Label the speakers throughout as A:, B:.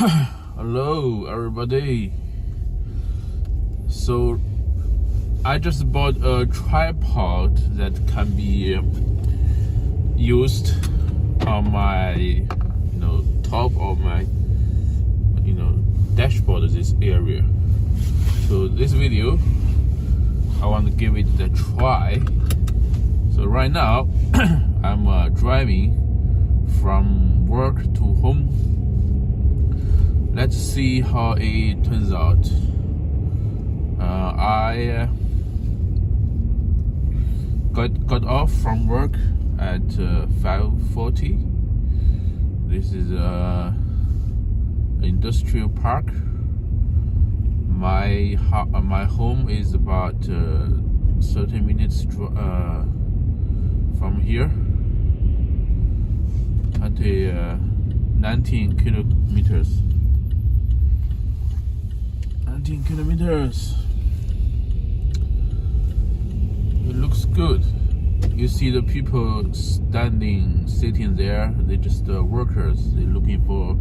A: Hello everybody. So I just bought a tripod that can be used on my top of my dashboard, this area. So this video I want to give it a try. So right now I'm driving from work to home. Let's see how it turns out. I got off from work at 5:40. This is industrial park. My home is about 30 minutes from here. 19 kilometers. 19 kilometers. It looks good. You see the people sitting there. They're just workers. They're looking for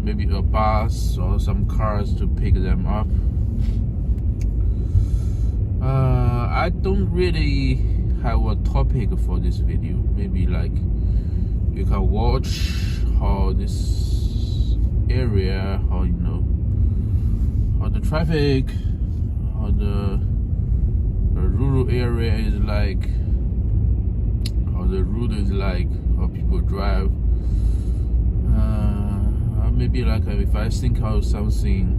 A: maybe a bus or some cars to pick them up. I don't really have a topic for this video. Maybe like you can watch how this area, how the traffic, how the rural area is like, how the road is like, how people drive. Maybe like if I think of something,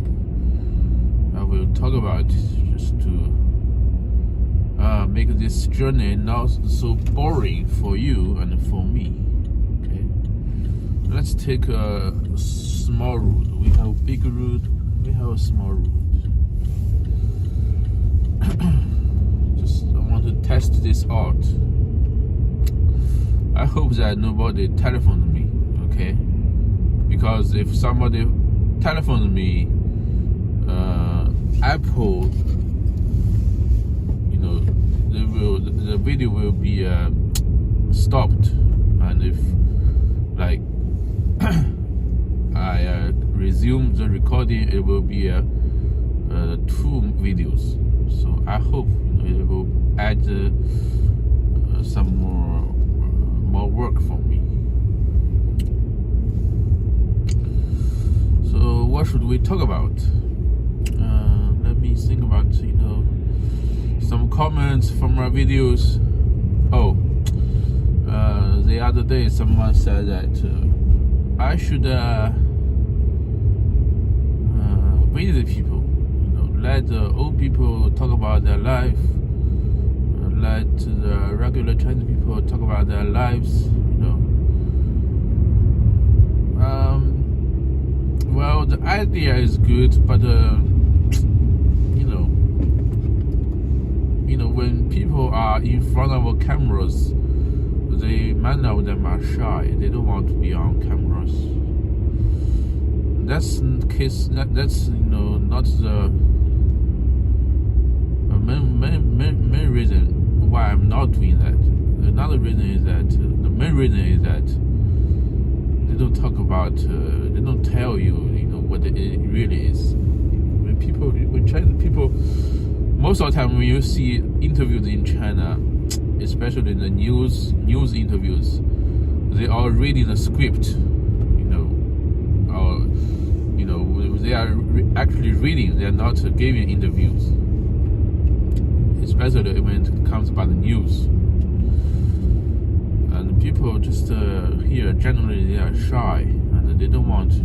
A: I will talk about it, just to make this journey not so boring for you and for me. Okay, let's take a small road. We have a big road, we have a small road. Just I want to test this out. I hope that nobody telephoned me, okay? Because if somebody telephoned me, Apple, the video will be stopped, and if like I resume the recording, it will be 2 videos. So I hope it will add some more work for me. So what should we talk about? Let me think about some comments from my videos. Oh, the other day someone said that I should visit people, let the old people talk about their life, let the regular Chinese people talk about their lives. Well, the idea is good, but when people are in front of cameras, many of them are shy. They don't want to be on cameras. That's not the main reason why I'm not doing that. Another reason is that the main reason is that they don't talk about, they don't tell you, what it really is. When Chinese people, most of the time when you see interviews in China, especially in the news interviews, they are reading the script, or they are actually reading. They are not giving interviews, especially when it comes about the news. And people just here generally they are shy, and they don't want to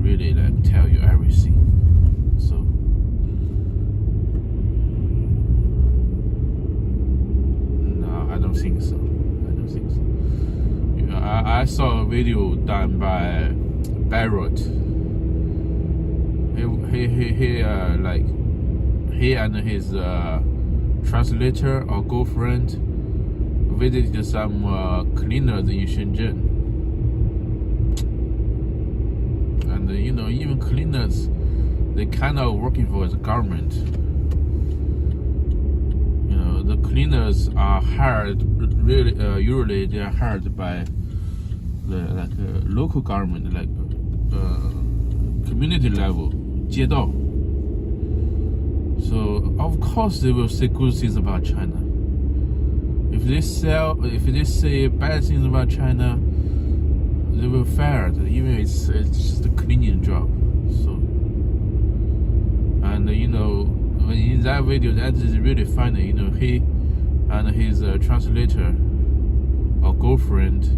A: really tell you everything. So no, I don't think so. I saw a video done by Barrett. He and his translator or girlfriend visited some cleaners in Shenzhen. And even cleaners, they kind of working for the government. The cleaners are hired, usually they are hired by the local government, like community level, 街道. So of course they will say good things about China. If they say bad things about China, they will fire it, even it's just a cleaning job. So, and in that video, that is really funny. He and his translator or girlfriend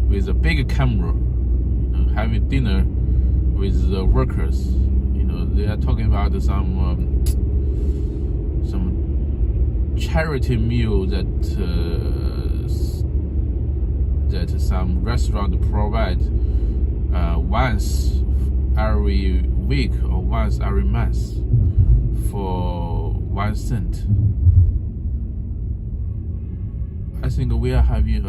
A: with a big camera, having dinner with the workers. They are talking about some charity meal that some restaurant provide once every week or once every month for 1 cent. I think we are having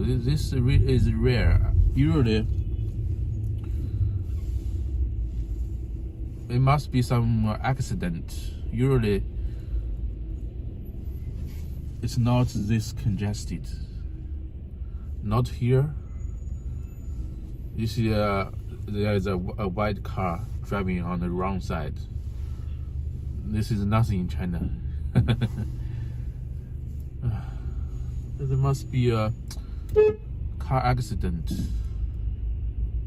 A: this is rare. Usually it must be some accident. Usually it's not this congested. Not here. You see there is a white car driving on the wrong side. This is nothing in China. There must be a car accident.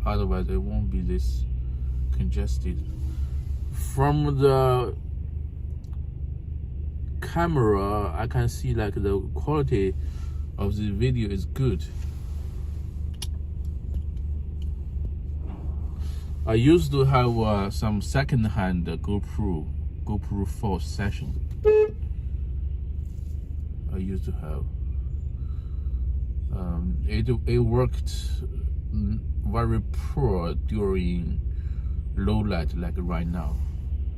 A: Otherwise it won't be this congested. From the camera, I can see like the quality of the video is good. I used to have some second-hand GoPro 4 session. I used to have. It worked very poor during low light, like right now.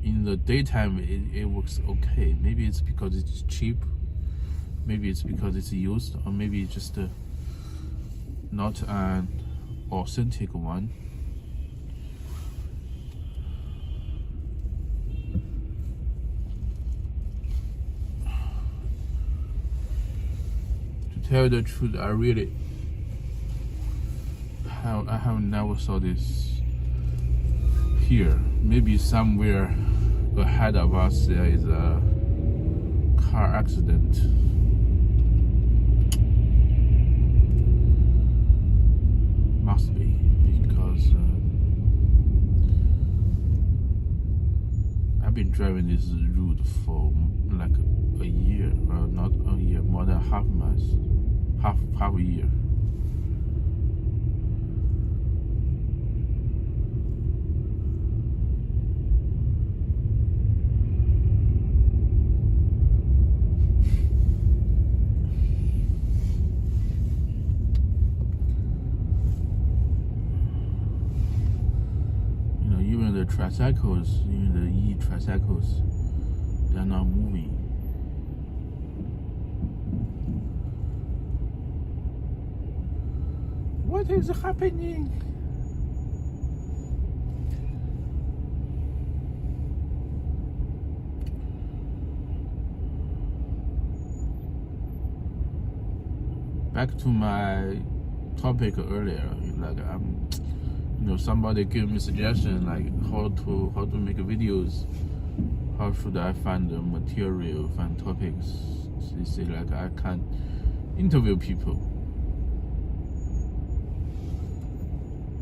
A: In the daytime, it works okay. Maybe it's because it's cheap. Maybe it's because it's used, or maybe it's just not an authentic one. To tell the truth, I have never saw this here. Maybe somewhere ahead of us there is a car accident. Must be, because I've been driving this route for like a year, not a year, more than half a year. The tricycles, even the e-tricycles, they are not moving. What is happening? Back to my topic earlier, like somebody give me suggestion like how to make videos, how should I find the material, find topics. They say like I can't interview people.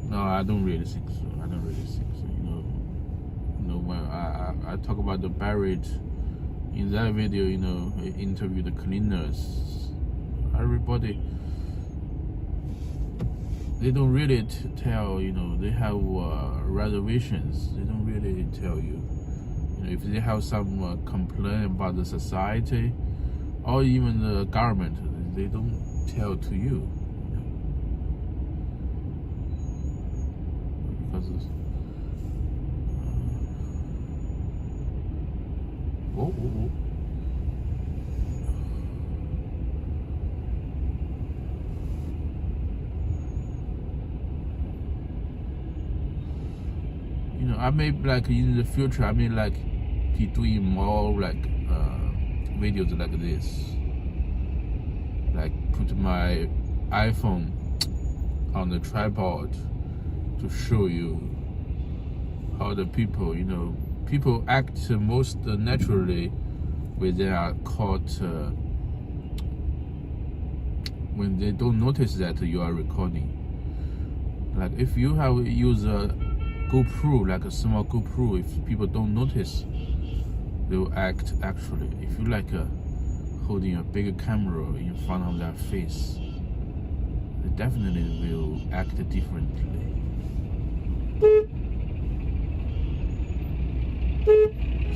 A: No, I don't really think so. When I talk about the buried in that video, I interview the cleaners. Everybody, they don't really tell, they have reservations. They don't really tell you. If they have some complaint about the society or even the government, they don't tell to you. Because it's, whoa. I may like in the future, I may like be doing more like videos like this, like put my iPhone on the tripod to show you how the people, people act most naturally when they are caught, when they don't notice that you are recording. Like if you have used a GoPro, like a small GoPro, if people don't notice, they will act actually. If you like holding a bigger camera in front of their face, they definitely will act differently.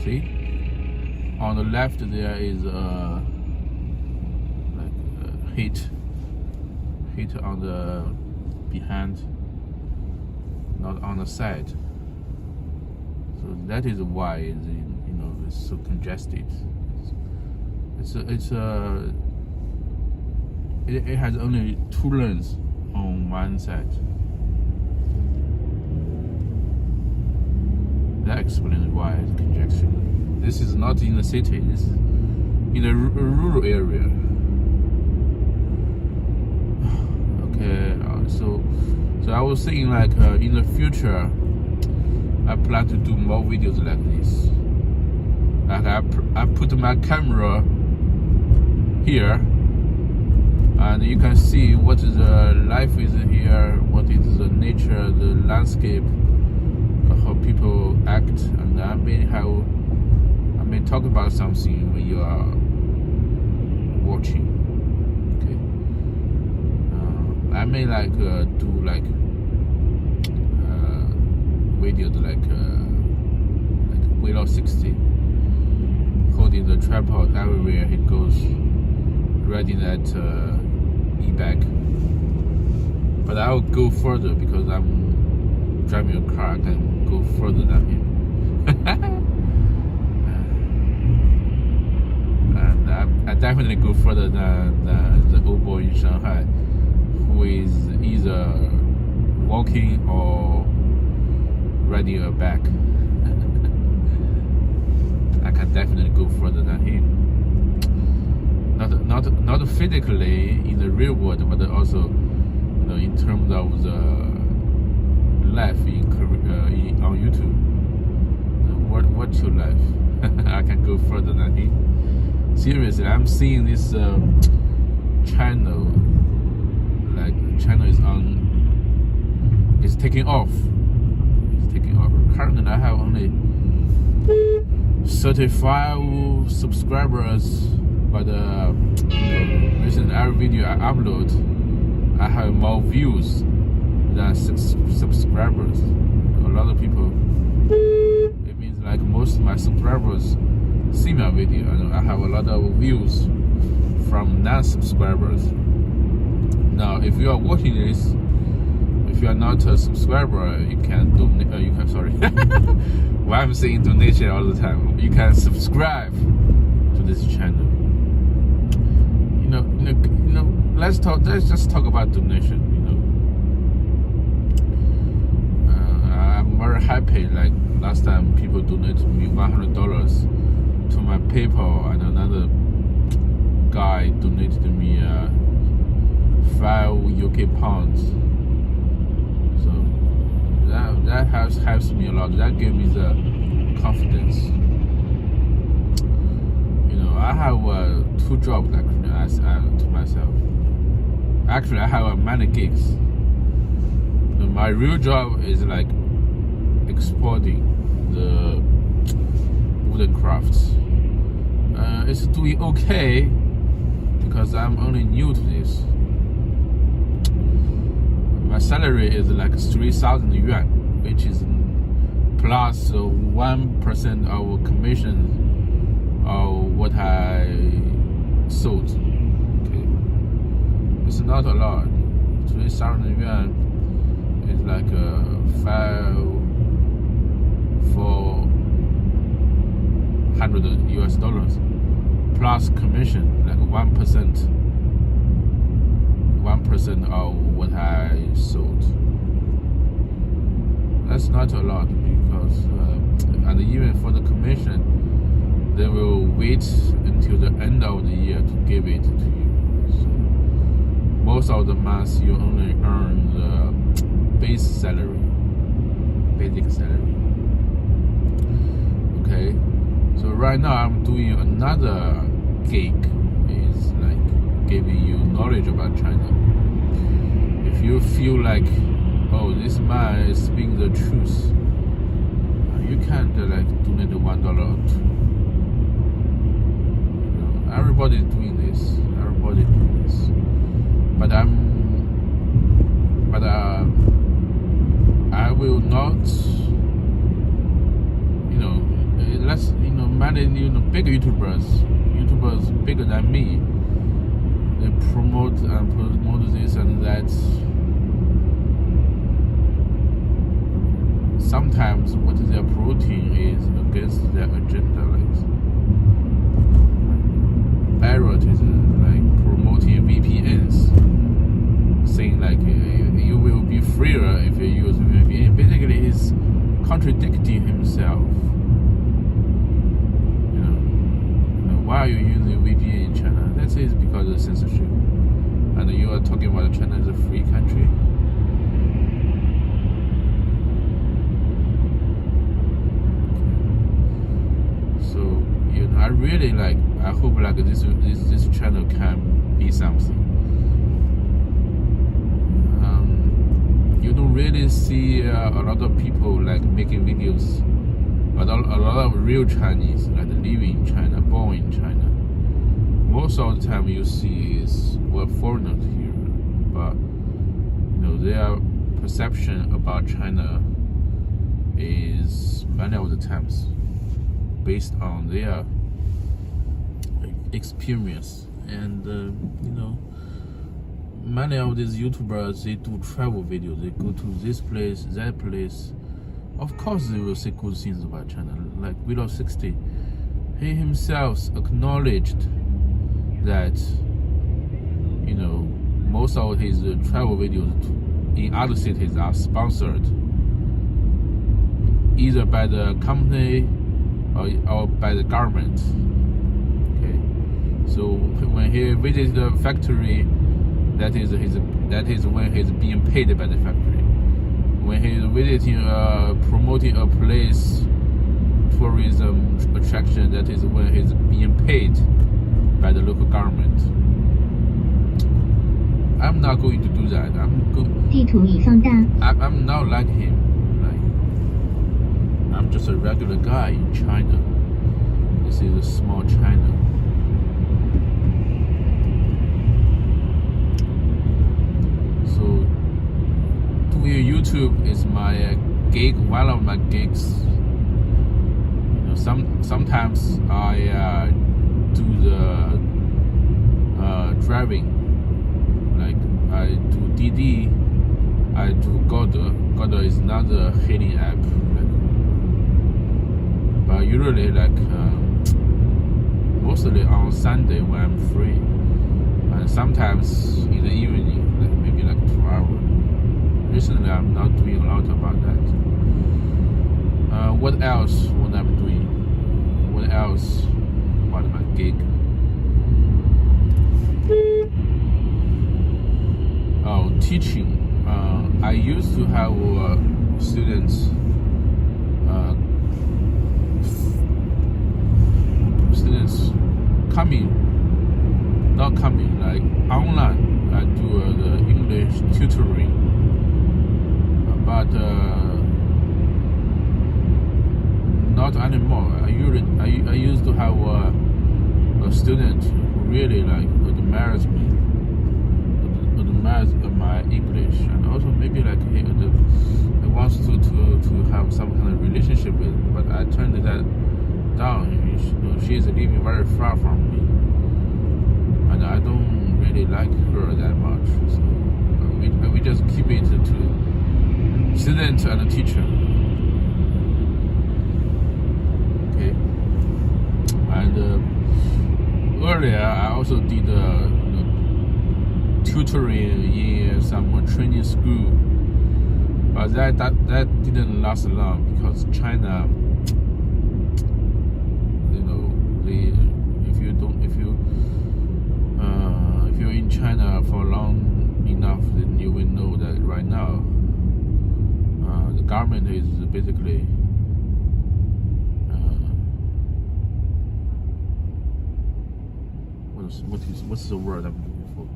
A: See? On the left there is like hit on the behind, not on the side. So that is why it's so congested. It has only 2 lanes on one side. That explains why it's congestion. This is not in the city. This is in a rural area. Okay, so I was saying like in the future, I plan to do more videos like this. Like I put my camera here, and you can see what the life is here, what is the nature, the landscape, how people act, and I may talk about something when you are watching. Okay, I may like do like videos like Willow 60, holding the tripod everywhere he goes, riding that e-bike. But I will go further because I'm driving a car. I can go further than him. And I definitely go further than the old boy in Shanghai, who is either walking or riding a bike. I can definitely go further than him. Not physically in the real world, but also in terms of the life on YouTube. What's your life? I can go further than him. Seriously, I'm seeing this channel. Like the channel is taking off. It's taking off. Currently, I have only 35 subscribers, but recent every video I upload, I have more views than subscribers. A lot of people, it means like most of my subscribers see my video, and I have a lot of views from non-subscribers. Now, if you are watching this, if you are not a subscriber, you can donate. Why I'm saying donation all the time? You can subscribe to this channel. Let's just talk about donation. I'm very happy. Like last time, people donated me $100 to my PayPal, and another guy donated me 5 UK pounds. So that helps me a lot. That gave me the confidence. I have 2 jobs actually to myself. Actually, I have many gigs. My real job is like exporting the wooden crafts. It's doing okay because I'm only new to this. My salary is like 3,000 yuan, which is plus 1% of commission of what I sold. Okay, it's not a lot. 3,000 yuan is like $400 US plus commission, like 1% of what I sold. That's not a lot because and even for the commission, they will wait until the end of the year to give it to you. So most of the months you only earn the basic salary. Okay, so right now I'm doing another gig, is like giving you knowledge about China. If you feel like, oh, this man is speaking the truth, you can't like donate $1 or $2. Everybody's doing this. But I will not, let's, many, big YouTubers bigger than me, they promote this and that. Sometimes what they are promoting is against their agenda, like Barrett is like promoting VPNs, saying like you will be freer if you use VPN. Basically, he's contradicting himself. Why are you using VPN in China? That is because of censorship. And you are talking about China as a free country. So I really like. I hope like this channel can be something. You don't really see a lot of people like making videos. A lot of real Chinese like living in China, born in China. Most of the time you see is foreigners here, but their perception about China is many of the times based on their experience. And many of these YouTubers, they do travel videos. They go to this place, that place. Of course they will say good things about China. Like Willow60, he himself acknowledged that most of his travel videos in other cities are sponsored either by the company or by the government. Okay, so when he visits the factory, that is when he's being paid by the factory. When he's visiting, promoting a place, tourism attraction, that is when he's being paid by the local government. I'm not going to do that. I'm not like him. I'm just a regular guy in China. This is a small China. So doing YouTube is my gig, one of my gigs. Sometimes I do the driving, like I do Didi, I do Goda. Goda is another hailing app, but usually like mostly on Sunday when I'm free, and sometimes in the evening, like maybe like 2 hours. Recently I'm not doing a lot about that. What else what I'm doing? What else? What my gig? Oh, teaching. I used to have students not coming, like online. I do the English tutoring, but not anymore. I used to have a student who really like admires me, admires my English, and also maybe like he wants to have some kind of relationship with me, but I turned that down. She is living very far from me, and I don't really like her that much. So we just keep it to student and teacher. Okay. And earlier I also did tutoring in some training school, but that didn't last long because China, if you're in China for a long enough, then you will know that right now the government is basically what's the word I'm looking for?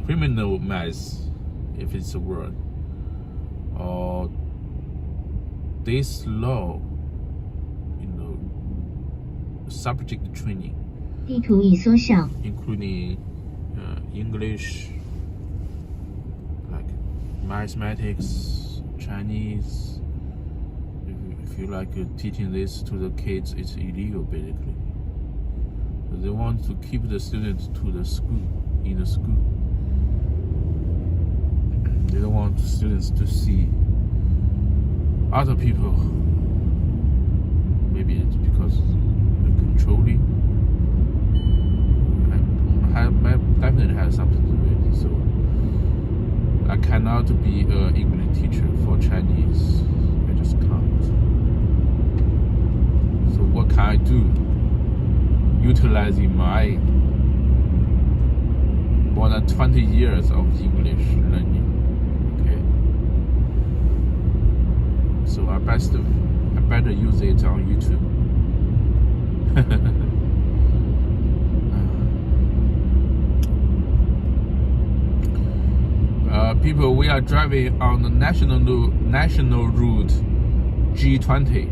A: Criminalize, if it's a word, or this law, subject training,
B: 地图已缩小
A: including English, like mathematics, Chinese. If you like teaching this to the kids, it's illegal basically. But they want to keep the students to the school, in the school. They don't want students to see other people. Maybe it's because they're controlling. Definitely has something to do with it. So I cannot be an English teacher for Chinese. I just can't. So what can I do? Utilizing my more than 20 years of English learning. Okay. So I better use it on YouTube. People, we are driving on the national route G220.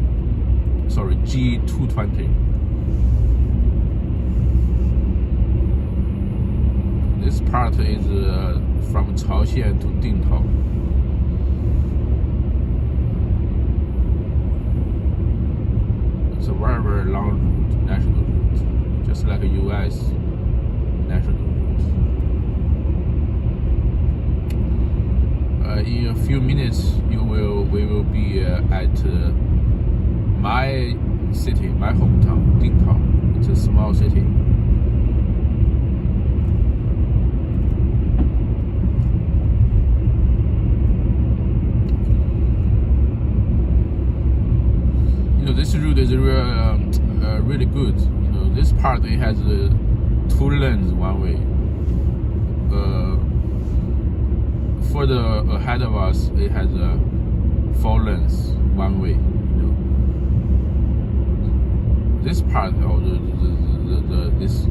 A: This part is from Chaoxian to Dingtao. It's a very, very long route, national route, just like a US national route. In a few minutes, we will be at my city, my hometown, Dingtao. It's a small city. This route is really good. This part it has 2 lanes one way. Further ahead of us, it has 4 lanes one way. This part, or this,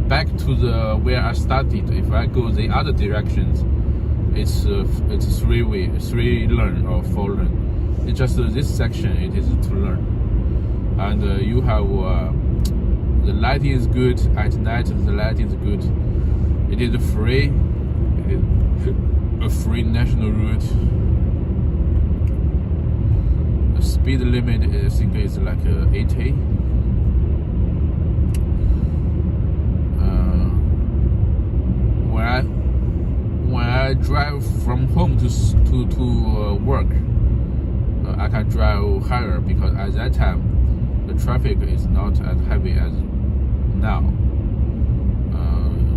A: back to the where I started. If I go the other directions, it's 3 lane or 4 lane. It's just this section it is to learn, and you have the lighting is good at night. The lighting is good. It is free. It is a free national route. The speed limit I think is like 80. When I drive from home to work, I can drive higher because at that time the traffic is not as heavy as now.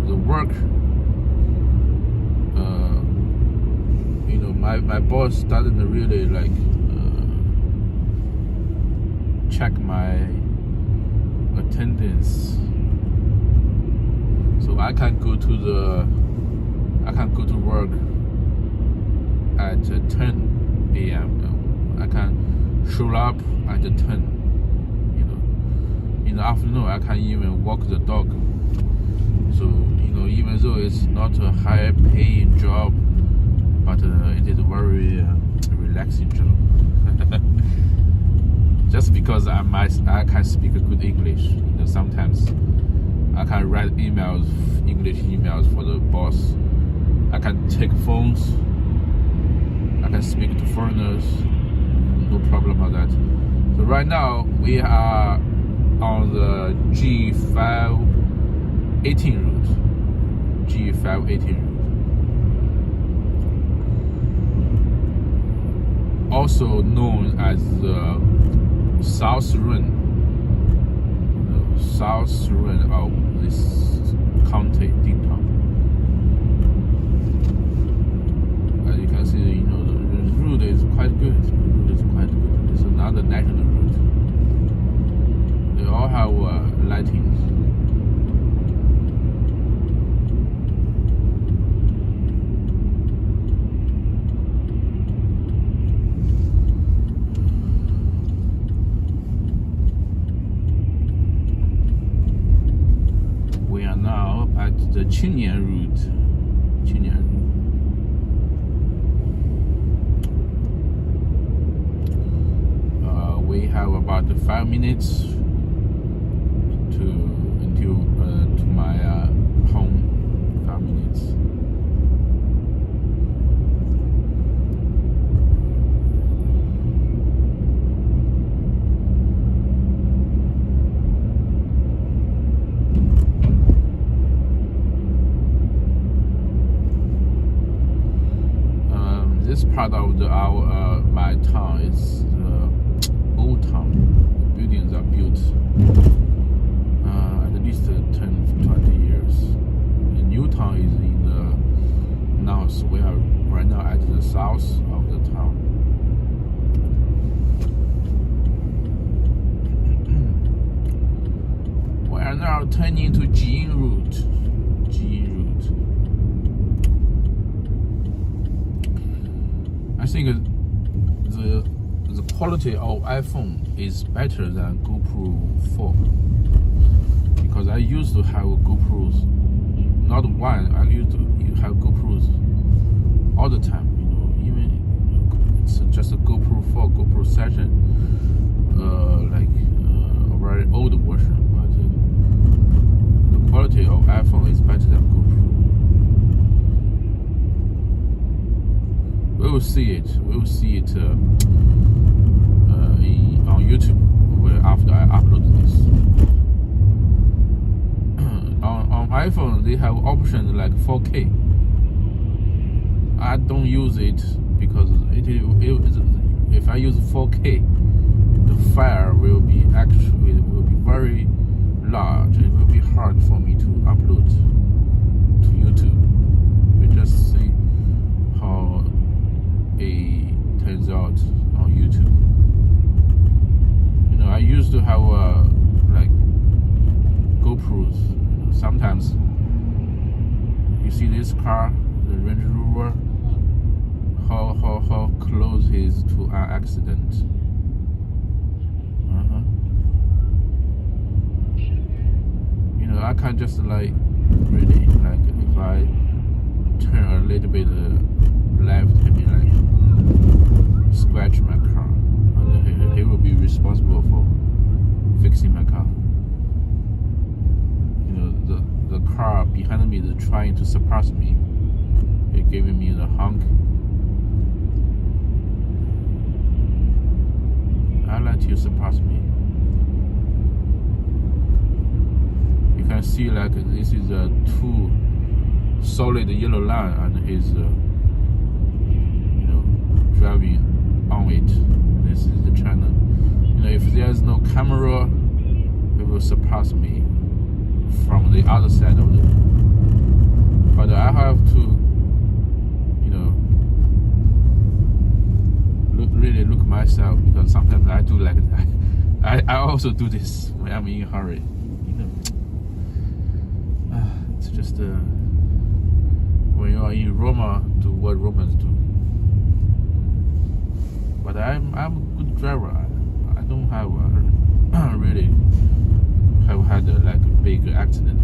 A: The work, my boss doesn't really like check my attendance, so I can go to work at 10 a.m. I can show up at 10. In the afternoon I can even walk the dog. So even though it's not a high paying job, but it is a very relaxing job. Just because I can speak good English, sometimes I can write English emails for the boss. I can take phones. I can speak to foreigners. No problem about that. So right now we are on the G518 route. Also known as the South Run of this county, Dingtao. As you can see, the route is quite good. It's another national route. settings. We are now at the Qingnian route. We have about 5 minutes to my home. 5 minutes. This part of my town is old town. Buildings are built at least 10-20 years. The new town is in the north. We are right now at the south of the town. We are now turning to Jiying route. I think the quality of iPhone is better than GoPro 4, because I used to have GoPros, not one. I used to have GoPros all the time. Even it's just a GoPro 4, GoPro Session, a very old version. But the quality of iPhone is better than GoPro. We will see it on YouTube after I upload this. on iPhone, they have options like 4K. I don't use it because if I use 4K, the file will be very large. It will be hard for me to upload to YouTube. We just see how it turns out on YouTube. I used to have like GoPros. Sometimes you see this car, the Range Rover, how close he is to an accident. I can't just really if I turn a little bit left, scratch my car, and he will be responsible for fixing my car. The car behind me is trying to surpass me. It giving me the honk. I let you surpass me. You can see this is a two solid yellow line, and he's driving on it. This is the channel. If there's no camera, it will surpass me from the other side of the. But I have to, really look myself, because sometimes I do like that. I also do this when I'm in a hurry. It's just when you are in Roma, do what Romans do. But I'm a good driver. I don't have really have had a big accident,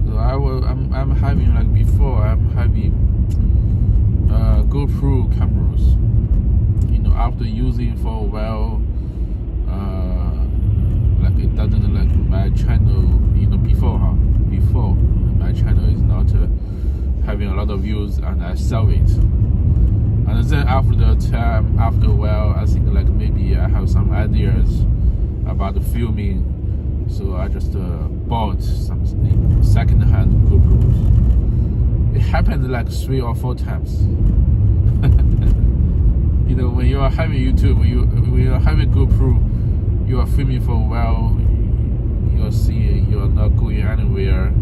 A: So I'm having before. I'm having GoPro cameras. After using for a while, it doesn't my channel. Before my channel is not having a lot of views, and I sell it. And then after a while, I think maybe I have some ideas about the filming, so I just bought some second-hand GoPros. It happened 3 or 4 times. When you are having YouTube, when you are having GoPro, you are filming for a while, you are seeing you are not going anywhere,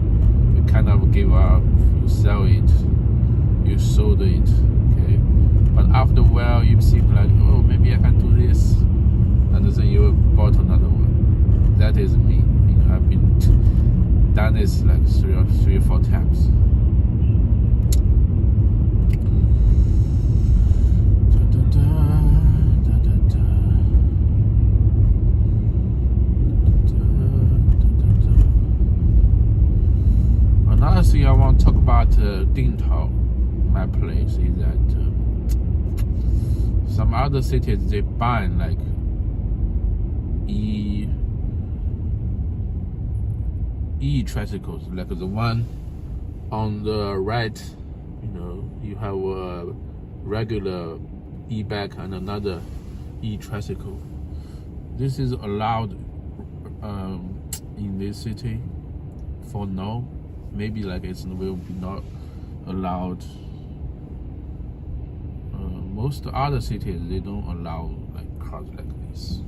A: you kind of give up, you sell it, you sold it, okay? But after a while, you think oh, maybe I can do this, and then that is me. I've been done this like three or four times. Another thing I want to talk about Dingtao, my place, is that some other cities, they ban like e-tricycles, like the one on the right, you have a regular e-bike and another e-tricycle. This is allowed in this city for now. Maybe like it will be not allowed. Most other cities, they don't allow like cars like this.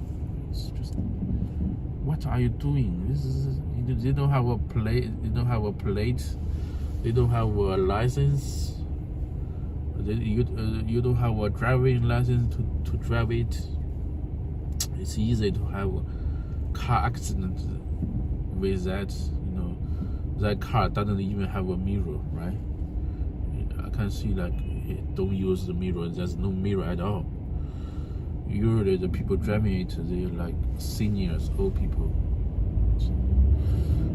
A: It's just, what are you doing? This is, they don't have a plate. They don't have a plate. They don't have a license. You don't have a driving license to drive it. It's easy to have a car accident with that. That car doesn't even have a mirror, right? I can see like it don't use the mirror. There's no mirror at all. Usually the people driving it, they're like seniors, old people.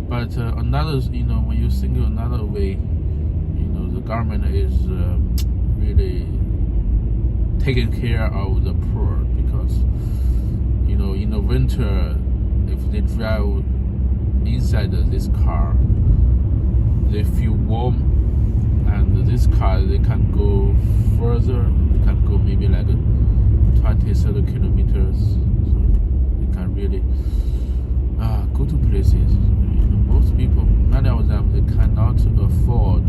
A: But another, when you think another way, the government is really taking care of the poor, because in the winter, if they drive inside this car, they feel warm, and this car, they can go further. They can go maybe like 20-30 kilometers, so they can really go to places. Most people, many of them, they cannot afford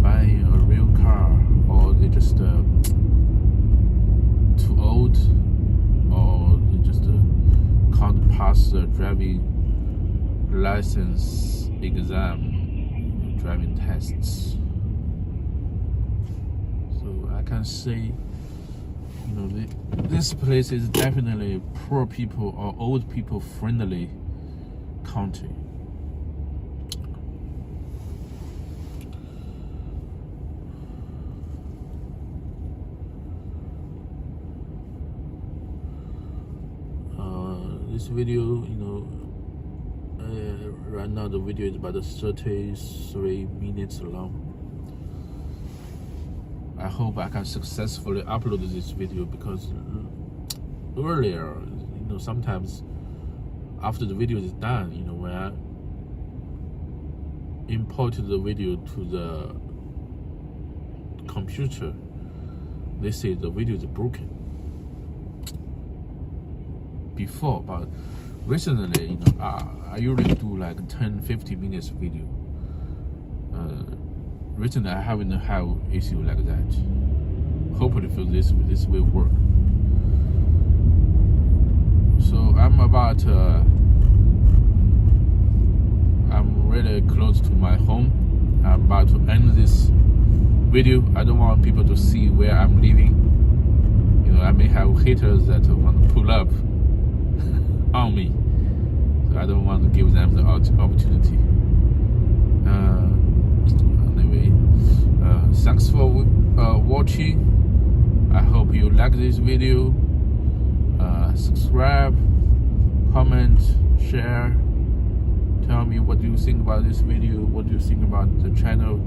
A: buying a real car, or they just too old, or they just can't pass the driving license exam, driving tests. So I can say, this place is definitely poor people or old people friendly country. This video, right now the video is about 33 minutes long. I hope I can successfully upload this video, because earlier, sometimes after the video is done, when I imported the video to the computer, they say the video is broken before. But recently, I usually do like 10-15 minutes video. Recently, I haven't had issue like that. Hopefully, for this will work. So I'm really close to my home. I'm about to end this video. I don't want people to see where I'm living. I may have haters that want to pull up on me, so I don't want to give them the opportunity. Anyway, thanks for watching. I hope you like this video. Subscribe, comment, share. Tell me what you think about this video, what you think about the channel,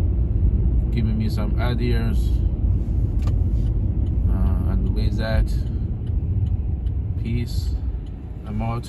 A: giving me some ideas. And with that, peace. I'm out.